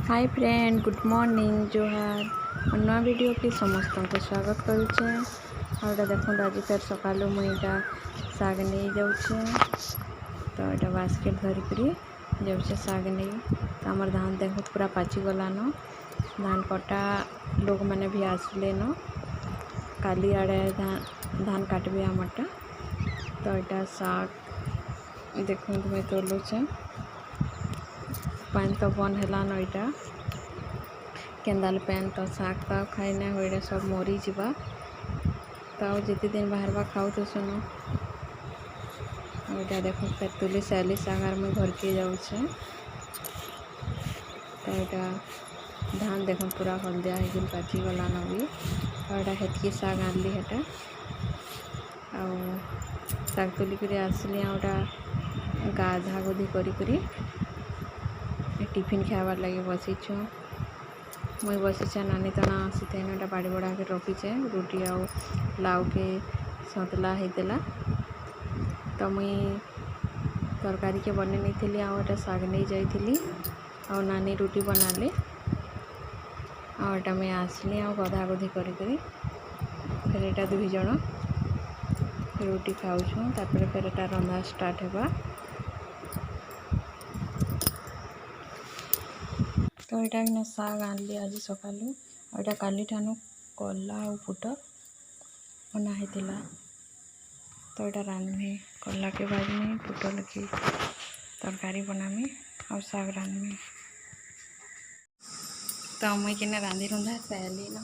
Hi friend, good morning, जोहार। नवा video के समस्त को स्वागत करुचे। आउटा देखो आज फिर सका मुईटा साग नहीं जाऊे, तो यहाँ बास्केट धरिकी जाऊे साग नहीं। तो आमर धान देखो पूरा पाची गलान। धान कटा लोक मैंने भी आसले न काली आड़े धान काटबे आमरटा। तो यहाँ साग देखो तुम्हें तोलुचे। पानी तो बंद है नईटा केंदाल पैन तो साग तो खाइना हुए सब मरी जावा। तो जिते दिन बाहर खाऊ तो सुनो यहाँ देखो फिर तुली सैली सागार में घर के जाऊे। तो यहाँ धान देख पूरा हलदिया हो पाची गलान भी। और यहाँ हेतकी साग आनली हेटा साग तुलिक आसली गाधा गुधी करी टिफिन खाबार लगे बसीछु। मुई बसीचे नानी तना सीते बाड़ी बड़ा के रखीचे रुटी आउ लाउ के सतला होता। तो मुई तरकारी के बने नहीं थी आटा साग नहीं जाइली आ नानी रुटी बनाले आटा मैं आसली आ गधा गधी करी फिर यहाँ दुई जन रुटी खाऊँ। तापर फिर यहाँ रंधा स्टार्ट होगा। तो यहाँ साग आनली आज सका यहाँ काली ठानु कला और पुट बना होता। तो यहाँ रांधमी कला के भाजमी पुटल की तरकारी बनामी और साग रांधमी। तो मुई कि रांधि रुंधा साली न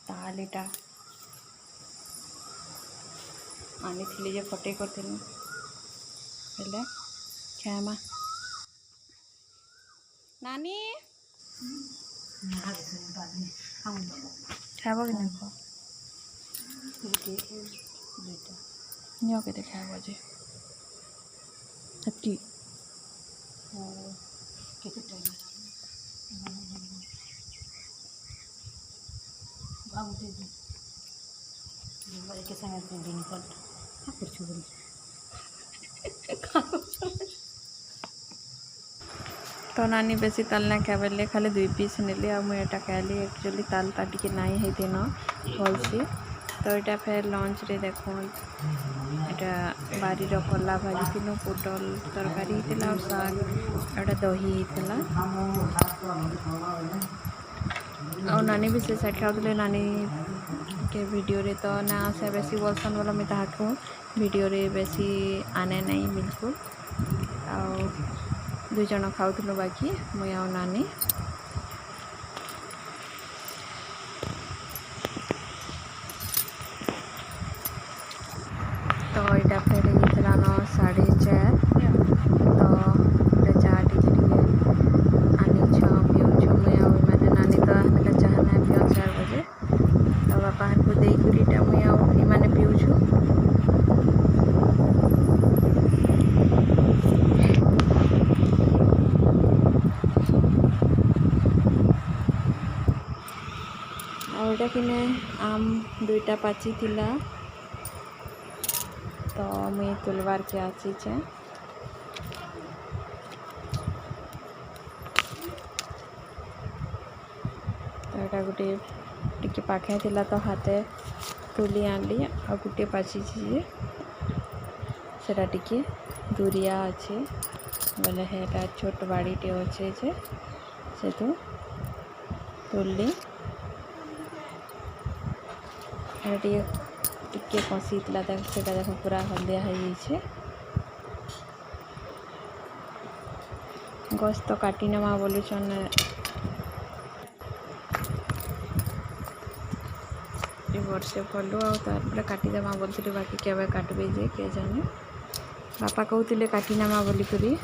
तालीटा आनी थी जे फटे करती खामा नानी खाब कि नहीं के खाब जे हट्टी के संग दिन पर तो नानी बेसी ताल ना खाबे खाली 2 पीस नेली आ मुझे खाली एक्चुअली तालटा टी नाई होती न भलसे। तो यहाँ फिर लंच रे देखो यहाँ बारी कला भाजी थी पुटल तरकारी होता और साग यहाँ दही होता। और नानी भी से साइड खाते नानी के वीडियो रे तो ना से बेसी बोलसन वाला मैं ताकू वीडियो रे बेसी आने नहीं बिल्कुल। दुई जन खाऊलु बाकी मुई आ नानी। तो यहाँ फिर होता न 4:30। तो चाह टी आनी पीऊँ मुई मैंने नानी तो हमें चाह ना पीओ 4 बजे। तो बापा को देकर मुई आने पीऊँ। और किने आम 2टा पाची थिला। तो मुई तुलबार के आसीचे। तो यहाँ गोटे टिके पाखे थिला तो हाथे तुली आनली आ गोटे पाची सेटा टिके दूरिया अच्छे बोले है छोट बाड़ीटे अच्छे से तो तुलली टिके कषी से देख पूरा हलदिया हो गछ तो काटी नमा बोलुचन वर्षे फलु आर काटिदेमा बोलते बाकी केवे काटबे जे के जाने बापा कहते काटी नमा बोलिकी।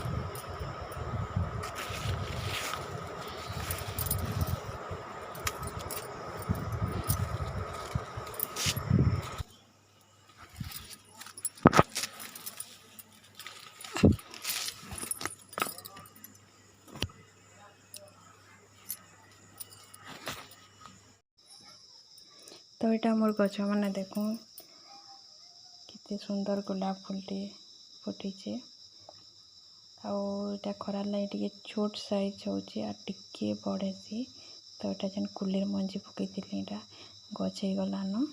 तो यहाँ मोर गछ मैंने देखो ଏତେ ସୁନ୍ଦର ଗୋଲାପ ଫୁଲଟେ ଫୁଟିଛି। ଆଉ ଏଇଟା ଖରାର ଲାଗି ଟିକେ ଛୋଟ ସାଇଜ୍ ହେଉଛି ଆଉ ଟିକେ ବଡ଼ ହେସି। ତ ଏଇଟା ଯେନ୍ କୁଲିର ମଞ୍ଜି ପକାଇଥିଲି ଏଇଟା ଗଛ ହେଇଗଲାନ।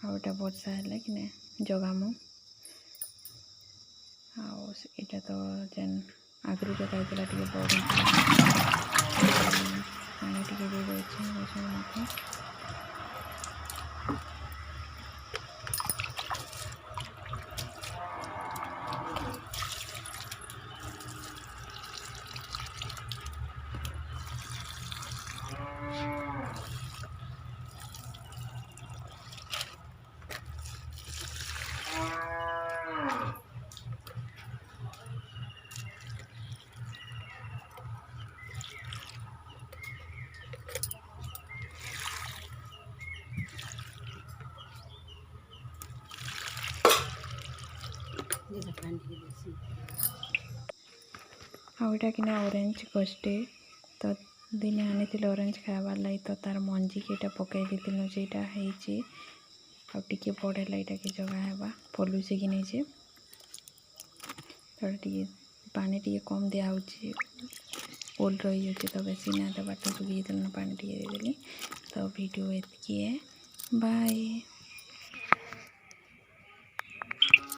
ଆଉ ଏଇଟା ବର୍ଷା ହେଲେ କି ଜଗାମୁ। ଆଉ ଏଇଟା ତ ଯେନ୍ ଆଗରୁ ଜଗା ହେଇଥିଲା ଟିକେ ବଡ଼ ପାଣି ଟିକେ ଦେଇ ଦେଉଛି ଗଛମାନଙ୍କୁ। ଆଉ ଏଇଟା କିନା ଅରେଞ୍ଜ ଗଛଟେ ତ ଦିନେ ଆଣିଥିଲେ ଅରେଞ୍ଜ ଖାଇବାର୍ ଲାଗି। ତ ତାର ମଞ୍ଜିକି ଏଇଟା ପକାଇ ଦେଇଥିଲୁ ଯେ ଏଇଟା ହେଇଛି। ଆଉ ଟିକେ ବଡ଼ ହେଲେ ଏଇଟାକେ ଜଗା ହେବା ଫଲୁଛି କି ନେଇଛେ। ତ ଟିକେ ପାଣି ଟିକେ କମ୍ ଦିଆହେଉଛି। ଓଲ୍ ରହିଯାଉଛି ତ ବେଶୀ ନାଇଁ ଦେବାଟା ଶୁଖି ଯାଇଥିଲା ପାଣି ଟିକେ ଦେଇଦେଲି। ତ ଭିଡ଼ିଓ ଏତିକି ବାଏ।